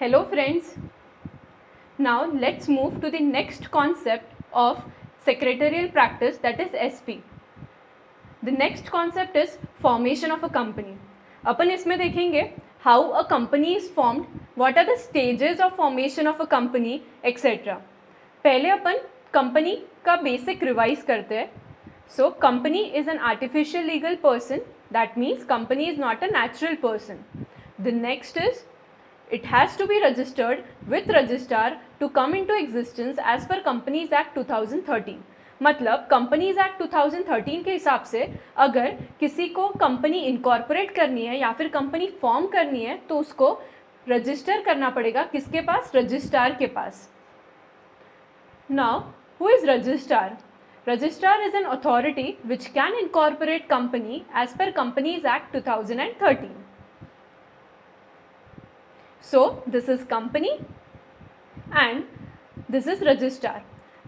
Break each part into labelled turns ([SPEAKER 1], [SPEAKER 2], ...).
[SPEAKER 1] Hello friends, now let's move to the next concept of secretarial practice, that is SP. The next concept is formation of a company. अपन इसमें देखेंगे how a company is formed, what are the stages of formation of a company, etc. पहले अपन company का basic revise करते हैं. So company is an artificial legal person, that means company is not a natural person. The next is it has to be registered with registrar to come into existence as per Companies Act 2013. मतलब companies act 2013 के हिसाब से अगर किसी को company incorporate करनी है या फिर कंपनी फॉर्म करनी है तो उसको रजिस्टर करना पड़ेगा किसके पास? रजिस्ट्रार के पास. Now who is registrar? Registrar is an authority which can incorporate company as per companies act 2013. So this is company and this is registrar.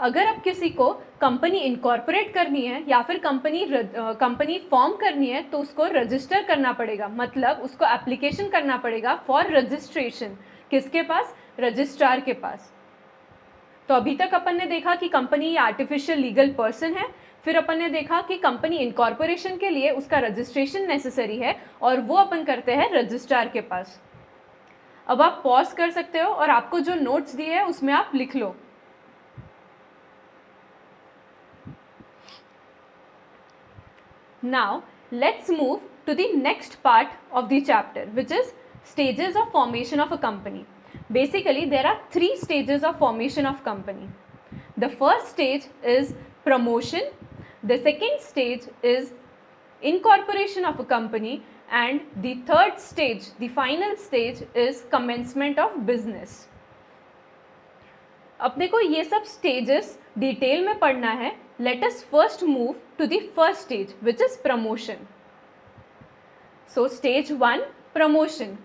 [SPEAKER 1] अगर अब किसी को कंपनी इनकॉर्पोरेट करनी है या फिर कंपनी फॉर्म करनी है तो उसको रजिस्टर करना पड़ेगा, मतलब उसको एप्लीकेशन करना पड़ेगा फॉर रजिस्ट्रेशन. किसके पास? रजिस्ट्रार के पास. तो अभी तक अपन ने देखा कि कंपनी आर्टिफिशियल लीगल पर्सन है, फिर अपन ने देखा कि कंपनी इनकॉर्पोरेशन के लिए उसका रजिस्ट्रेशन नेसेसरी है और वो अपन करते हैं रजिस्ट्रार के पास. अब आप पॉज कर सकते हो और आपको जो नोट्स दिए हैं उसमें आप लिख लो. Now let's move to the next part of the chapter which is stages of formation of a company. Basically there are 3 stages of formation of company. The first stage is promotion, the second stage is incorporation of a company, and the third stage, the final stage is commencement of business. अपने को ये सब stages detail में पढ़ना है. Let us first move to the first stage which is promotion. So stage 1, promotion.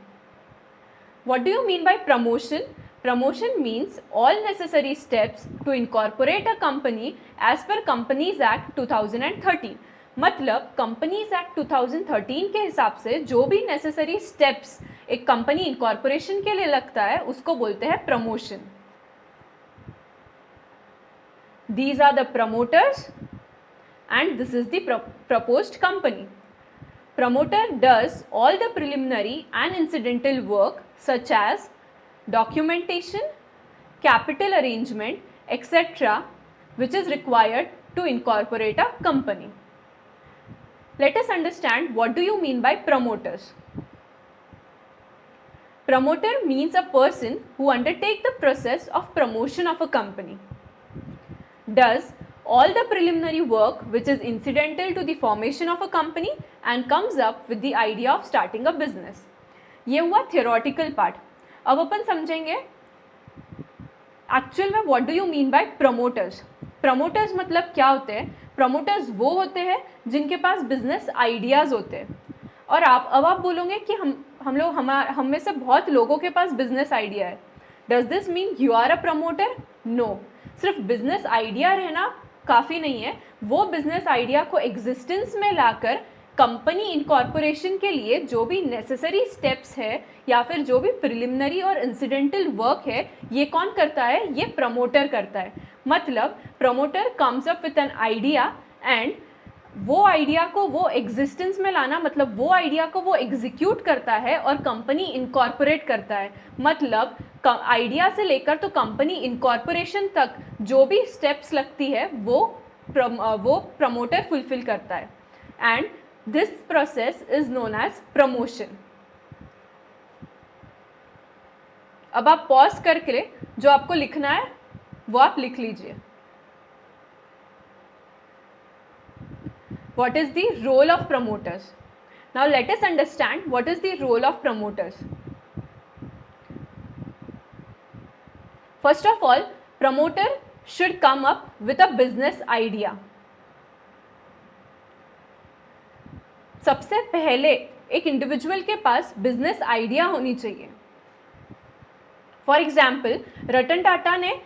[SPEAKER 1] What do you mean by promotion? Promotion means all necessary steps to incorporate a company as per Companies Act 2013. मतलब companies act 2013 के हिसाब से जो भी necessary steps एक company incorporation के लिए लगता है उसको बोलते हैं promotion. These are the promoters and this is the proposed company. Promoter does all the preliminary and incidental work such as documentation, capital arrangement, etc. which is required to incorporate a company. Let us understand what do you mean by promoters. Promoter means a person who undertakes the process of promotion of a company, does all the preliminary work which is incidental to the formation of a company and comes up with the idea of starting a business. ये हुआ theoretical part. अब अपन समझेंगे actual में what do you mean by promoters. Promoters मतलब क्या होते हैं? Promoters वो होते हैं जिनके पास बिजनेस आइडियाज़ होते हैं. और अब आप बोलोगे कि हम में से बहुत लोगों के पास बिजनेस आइडिया है. Does this mean you are a promoter? No. सिर्फ बिजनेस आइडिया रहना काफ़ी नहीं है. वो बिजनेस आइडिया को एग्जिस्टेंस में लाकर कंपनी इनकॉर्पोरेशन के लिए जो भी नेसेसरी स्टेप्स है या फिर जो भी प्रिलिमिनरी और इंसिडेंटल वर्क है ये कौन करता है? ये प्रमोटर करता है. मतलब promoter comes up with an idea and वो आइडिया को वो एग्जिस्टेंस में लाना, मतलब वो आइडिया को वो एग्जीक्यूट करता है और कंपनी इनकॉर्पोरेट करता है. मतलब आइडिया से लेकर तो कंपनी इनकॉर्पोरेशन तक जो भी स्टेप्स लगती है वो प्रमोटर फुलफिल करता है. And this process is known as promotion. अब आप पॉज करके जो आपको लिखना है वो आप लिख लीजिए. What is the role of promoters? Now let us understand what is the role of promoters. First of all, promoter should come up with a business idea. सबसे पहले एक इंडिविजुअल के पास बिजनेस आइडिया होनी चाहिए. फॉर एग्जाम्पल रतन टाटा ने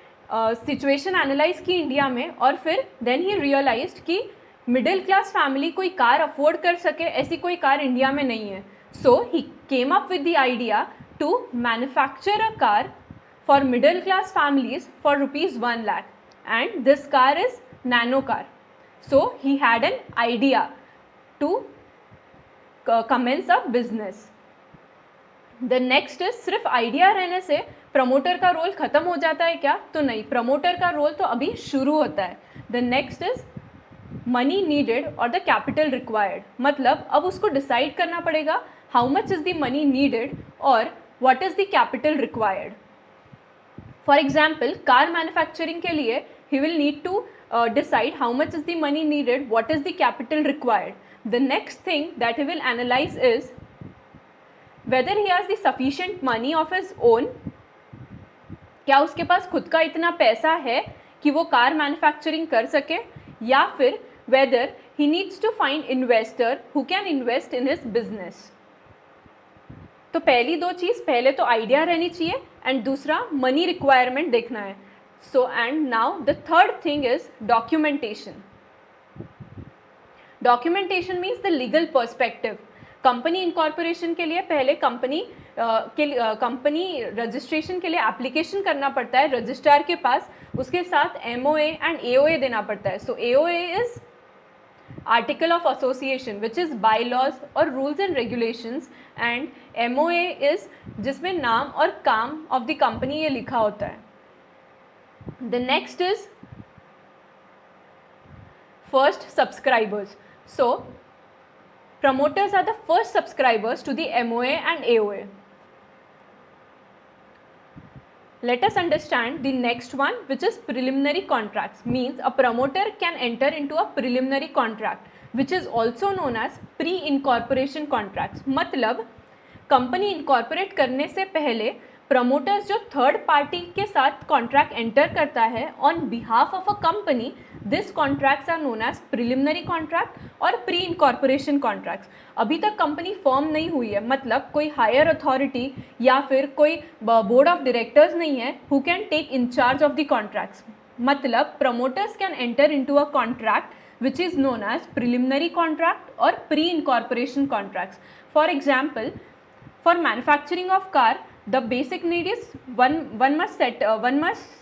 [SPEAKER 1] situation analyse की India में और फिर देन ही रियलाइज्ड कि मिडिल क्लास फैमिली कोई कार अफोर्ड कर सके ऐसी कोई कार इंडिया में नहीं है. So he came up with the idea to manufacture a car for middle class families for rupees 1 lakh, and this car is nano car. So he had an idea to commence a business. The next is सिर्फ idea रहने से promoter का role खत्म हो जाता है क्या? तो नहीं, प्रमोटर का रोल तो अभी शुरू होता है. The next is money needed और द कैपिटल रिक्वायर्ड. मतलब अब उसको डिसाइड करना पड़ेगा how much is the money needed और what is the capital required. For example, car manufacturing के लिए he will need to decide how much is the money needed, what is the capital required. The next thing that he will analyze is whether he has the sufficient money of his own. क्या उसके पास खुद का इतना पैसा है कि वो car manufacturing कर सके, या फिर whether he needs to find investor who can invest in his business. तो पहली दो चीज़, पहले तो आइडिया रहनी चाहिए एंड दूसरा मनी रिक्वायरमेंट देखना है. So and now the third thing is documentation. Documentation means the legal perspective. Company incorporation के लिए पहले कंपनी रजिस्ट्रेशन के लिए एप्लीकेशन करना पड़ता है रजिस्ट्रार के पास, उसके साथ MOA एंड AOA देना पड़ता है. So AOA is article of association which is bylaws और rules and regulations, and MOA is जिसमें नाम और काम ऑफ द कंपनी ये लिखा होता है. The next is first subscribers. So promoters are the first subscribers to the MOA and AOA. Let us understand the next one, which is preliminary contracts. Means a promoter can enter into a preliminary contract which is also known as pre-incorporation contracts. मतलब company incorporate करने से पहले promoters जो third party के साथ contract enter करता है on behalf of a company, this contracts are known as preliminary contract और प्री इनकॉर्पोरेशन कॉन्ट्रैक्ट्स. अभी तक कंपनी फॉर्म नहीं हुई है, मतलब कोई हायर अथॉरिटी या फिर कोई बोर्ड ऑफ डायरेक्टर्स नहीं है who can take in charge of the contracts. मतलब promoters can enter into a contract which is known as preliminary contract और pre incorporation contracts. For example, for manufacturing of car the basic need is one must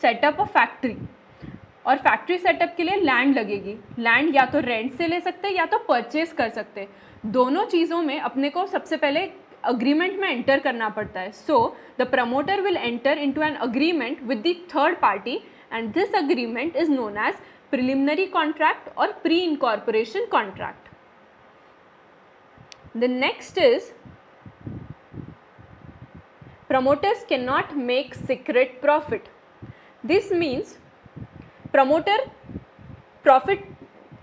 [SPEAKER 1] set up a factory, और factory setup के लिए land लगेगी. Land या तो rent से ले सकते या तो परचेज कर सकते. दोनों चीज़ों में अपने को सबसे पहले अग्रीमेंट में एंटर करना पड़ता है. So the promoter will enter into an agreement with the third party and this agreement is known as preliminary contract और pre incorporation contract. The next is promoters cannot make secret profit. This means promoter profit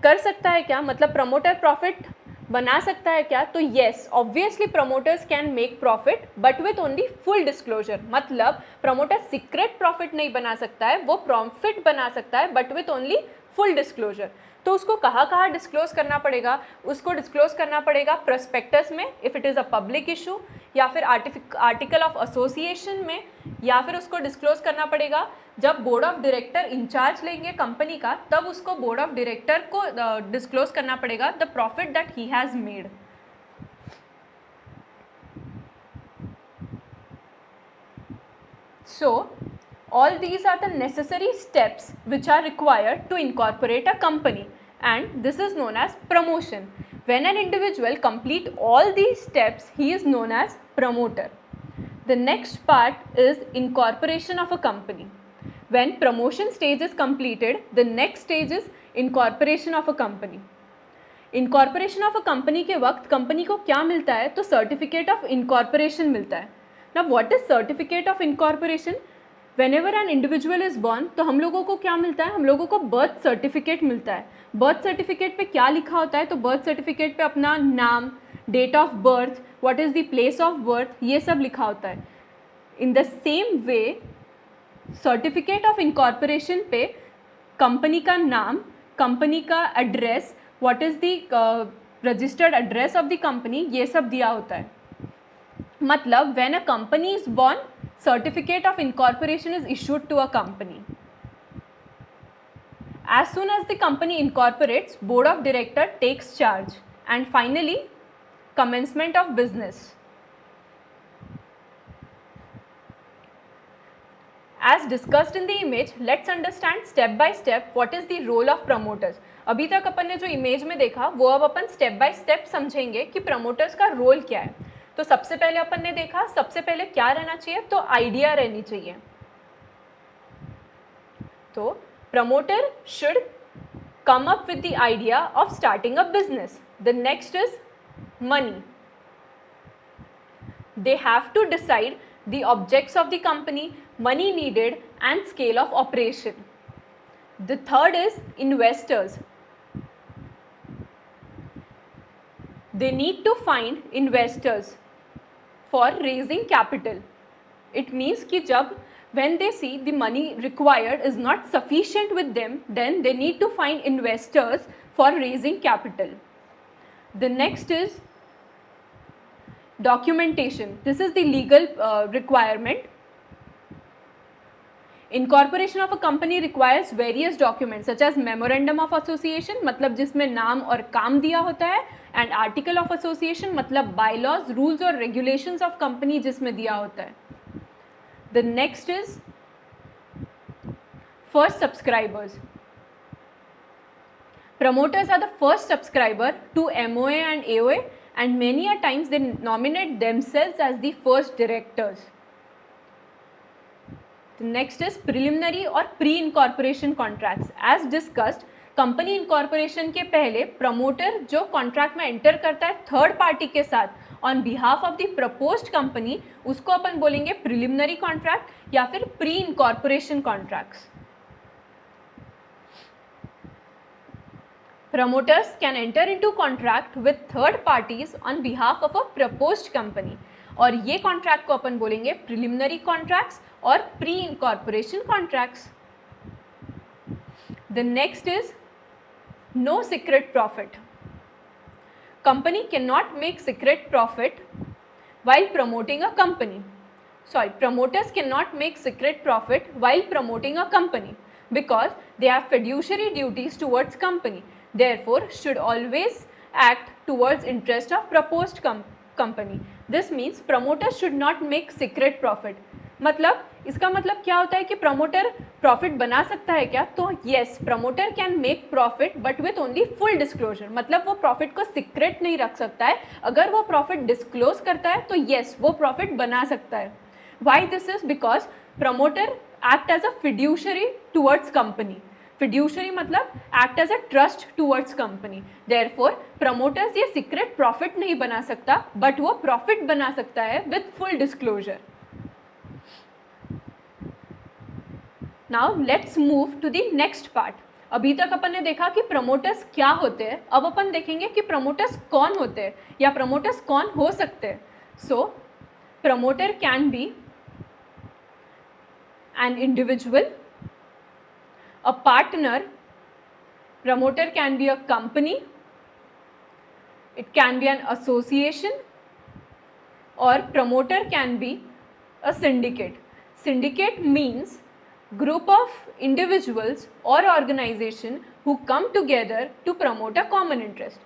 [SPEAKER 1] कर सकता है क्या, मतलब promoter profit बना सकता है क्या? तो yes, obviously promoters can make profit but with only full disclosure. मतलब promoter secret profit नहीं बना सकता है, वो profit बना सकता है but with only full disclosure. तो उसको कहाँ डिस्क्लोज करना पड़ेगा? उसको डिस्क्लोज करना पड़ेगा प्रोस्पेक्टस में if it is a public issue, या फिर आर्टिकल ऑफ एसोसिएशन में, या फिर उसको डिस्क्लोज करना पड़ेगा जब बोर्ड ऑफ डायरेक्टर इंचार्ज लेंगे कंपनी का, तब उसको बोर्ड ऑफ डायरेक्टर को डिस्क्लोज करना पड़ेगा the profit that he has made. So all these are the necessary steps which are required to incorporate a company, and this is known as promotion. When an individual complete all these steps, he is known as promoter. The next part is incorporation of a company. When promotion stage is completed, the next stage is incorporation of a company. Incorporation of a company के वक्त company को क्या मिलता है? तो certificate of incorporation मिलता है. Now what is certificate of incorporation? Whenever an individual is born, तो हम लोगों को क्या मिलता है? हम लोगों को बर्थ सर्टिफिकेट मिलता है. बर्थ सर्टिफिकेट पे क्या लिखा होता है? तो बर्थ सर्टिफिकेट पे अपना नाम, date of birth, what is the place of birth, ये सब लिखा होता है. In the same way certificate of incorporation पे कंपनी का नाम, कंपनी का address, what is the registered address of the company, ये सब दिया होता है. मतलब when a company is born, certificate of incorporation is issued to a company. As soon as the company incorporates, board of director takes charge, and finally commencement of business. As discussed in the image, let's understand step by step what is the role of promoters. अभी तक अपन ने जो image में देखा वो अब अपन step by step समझेंगे कि प्रमोटर्स का रोल क्या है. तो सबसे पहले अपन ने देखा सबसे पहले क्या रहना चाहिए, तो आइडिया रहनी चाहिए. तो promoter should come up with the idea of starting a business. The next is money. They have to decide the objects of the company, money needed and scale of operation. The third is investors. They need to find investors for raising capital. It means कि जब when they see the money required is not sufficient with them, then they need to find investors for raising capital. The next is documentation. This is the legal requirement. Incorporation of a company requires various documents such as memorandum of association, मतलब जिसमें नाम और काम दिया होता है, and article of association मतलब bylaws, rules और regulations of company जिसमें दिया होता है. The next is first subscribers. Promoters are the first subscriber to MOA and AOA, and many a times they nominate themselves as the first directors. The next is preliminary or pre-incorporation contracts. As discussed, company incorporation के पहले promoter जो contract में enter करता है third party के साथ on behalf of the proposed company, उसको अपन बोलेंगे प्रिलिमिनरी कॉन्ट्रैक्ट या फिर pre incorporation contracts. Promoters can enter into contract with third parties on behalf of a proposed company, और ये कॉन्ट्रैक्ट को अपन बोलेंगे प्रिलिमिनरी कॉन्ट्रैक्ट्स और pre incorporation contracts. The next is no secret profit. Company cannot make secret profit while promoting a company. Promoters cannot make secret profit while promoting a company because they have fiduciary duties towards company. Therefore, should always act towards interest of proposed company. This means promoters should not make secret profit. मतलब इसका मतलब क्या होता है कि promoter profit बना सकता है क्या, तो yes, promoter can make profit but with only full disclosure. मतलब वो प्रॉफिट को सीक्रेट नहीं रख सकता है. अगर वो प्रॉफिट डिस्क्लोज करता है तो येस, वो प्रॉफिट बना सकता है. Why this is because promoter act as a fiduciary towards company. Fiduciary मतलब act as a trust towards company. Therefore promoters ये सीक्रेट प्रॉफिट नहीं बना सकता, बट वो प्रॉफिट बना सकता है with full disclosure. Now let's move to the next part. अभी तक अपन ने देखा कि प्रमोटर्स क्या होते हैं, अब अपन देखेंगे कि प्रमोटर्स कौन होते हैं या प्रमोटर्स कौन हो सकते हैं. So promoter can be an individual, a partner, promoter can be a company, it can be an association, or promoter can be a syndicate. Syndicate means group of individuals or organization who come together to promote a common interest.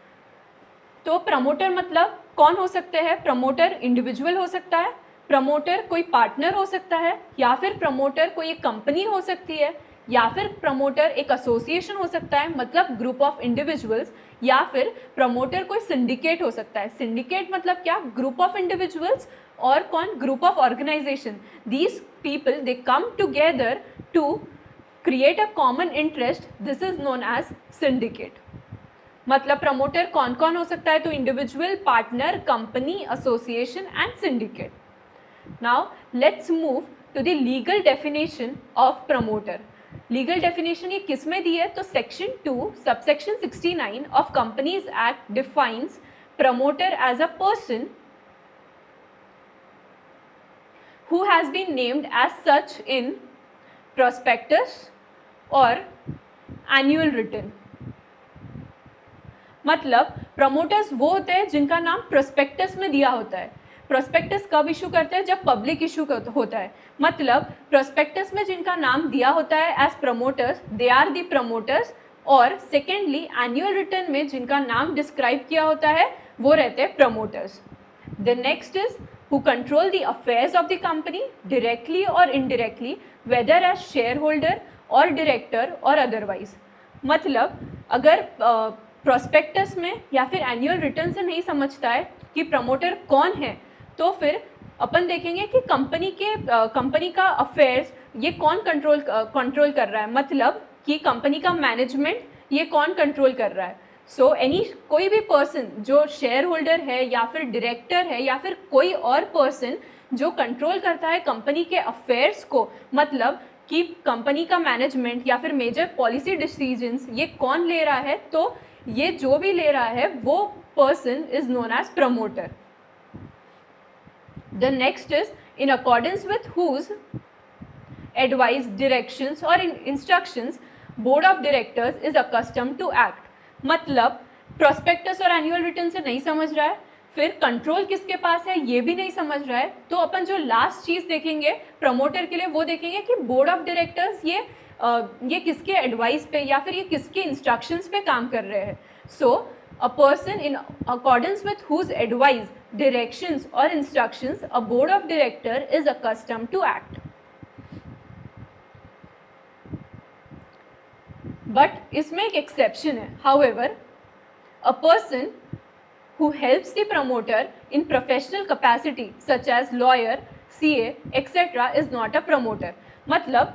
[SPEAKER 1] तो promoter मतलब कौन हो सकते हैं? Promoter individual हो सकता है, promoter कोई पार्टनर हो सकता है, या फिर प्रमोटर कोई एक कंपनी हो सकती है, या फिर प्रमोटर एक एसोसिएशन हो सकता है मतलब ग्रुप ऑफ इंडिविजुअल्स, या फिर प्रमोटर कोई सिंडिकेट हो सकता है. सिंडिकेट मतलब क्या? ग्रुप ऑफ इंडिविजुअल्स और कौन? Group of organisation. These people they come together to create a common interest. This is known as syndicate. मतलब प्रमोटर कौन कौन हो सकता है? तो individual, partner, company, association and syndicate. Now let's move to the legal definition of promoter. Legal definition ये किस में दी है? तो section 2 subsection 69 of companies act defines promoter as a person who has been named as such in prospectus और annual return. मतलब promoters वो होते हैं जिनका नाम प्रोस्पेक्टस में दिया होता है. प्रोस्पेक्टस कब इशू करते हैं? जब पब्लिक इशू होता है. मतलब प्रोस्पेक्टस में जिनका नाम दिया होता है as promoters, they are the promoters. और सेकेंडली एनुअल रिटर्न में जिनका नाम डिस्क्राइब किया होता है वो रहते हैं promoters. The next is who control the affairs of the company directly or indirectly, whether as shareholder or director or otherwise. मतलब अगर प्रोस्पेक्टस में या फिर एनुअल रिटर्न से नहीं समझता है कि प्रमोटर कौन है, तो फिर अपन देखेंगे कि कंपनी का अफेयर्स ये कौन कंट्रोल कर रहा है, मतलब कि कंपनी का मैनेजमेंट ये कौन कंट्रोल कर रहा है. सो कोई भी पर्सन जो शेयर होल्डर है या फिर डायरेक्टर है या फिर कोई और पर्सन जो कंट्रोल करता है कंपनी के अफेयर्स को, मतलब कि कंपनी का मैनेजमेंट या फिर मेजर पॉलिसी डिसीजंस ये कौन ले रहा है, तो ये जो भी ले रहा है वो person is known as promoter. The next is in accordance with whose advice, directions और instructions board of directors is accustomed to act. मतलब प्रोस्पेक्टस और एनुअल रिटर्न से नहीं समझ रहा है, फिर कंट्रोल किसके पास है ये भी नहीं समझ रहा है, तो अपन जो लास्ट चीज देखेंगे प्रमोटर के लिए वो देखेंगे कि बोर्ड ऑफ डायरेक्टर्स ये किसके एडवाइस पे या फिर ये किसके इंस्ट्रक्शंस पे काम कर रहे हैं. So a person in accordance with whose advice, directions और instructions a board of director is accustomed to act. But इसमें एक एक्सेप्शन है. However, a person who helps the promoter in professional capacity such as lawyer, CA, etc. is not a promoter. मतलब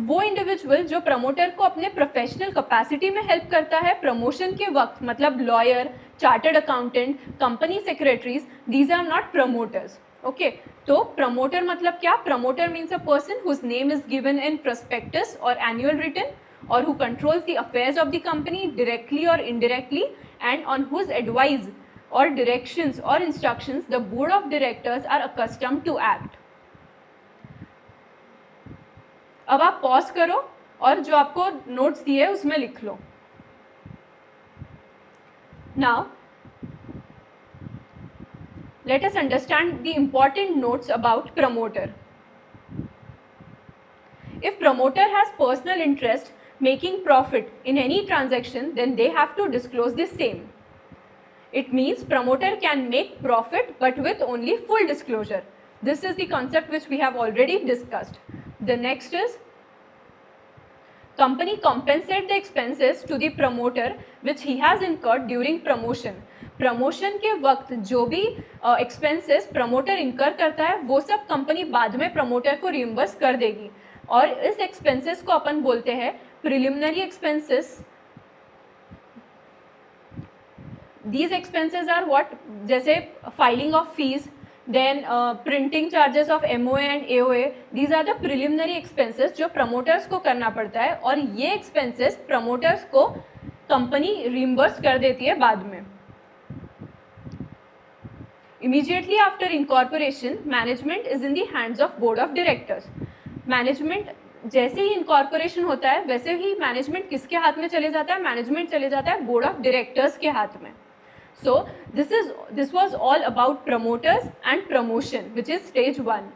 [SPEAKER 1] वो individual जो promoter को अपने professional capacity में help करता है प्रमोशन के वक्त, मतलब lawyer, chartered accountant, company secretaries, these are not promoters. Okay, तो प्रमोटर मतलब क्या? Promoter means a person whose name is given in prospectus और annual return or who controls the affairs of the company directly or indirectly, and on whose advice or directions or instructions the board of directors are accustomed to act. अब आप pause करो और जो आपको notes दिए उसमें लिख लो. Now let us understand the important notes about promoter. If promoter has personal interest making profit in any transaction, then they have to disclose the same. It means promoter can make profit but with only full disclosure. This is the concept which we have already discussed. The next is company compensate the expenses to the promoter which he has incurred during promotion. Promotion के वक्त जो भी expenses promoter इनकर करता है वो सब company बाद में प्रमोटर को रिइंबर्स कर देगी, और इस एक्सपेंसेस को अपन बोलते हैं preliminary expenses. These expenses are what? जैसे filing of fees, then printing charges of MOA and AOA. These are the preliminary expenses जो प्रमोटर्स को करना पड़ता है, और ये एक्सपेंसेस प्रमोटर्स को कंपनी रिइंबर्स कर देती है बाद में. Immediately after incorporation, management is in the hands of board of directors. Management जैसे ही इनकॉर्पोरेशन होता है वैसे ही मैनेजमेंट किसके हाथ में चले जाता है? मैनेजमेंट चले जाता है बोर्ड ऑफ डायरेक्टर्स के हाथ में. So this was all about promoters and promotion, which is stage 1.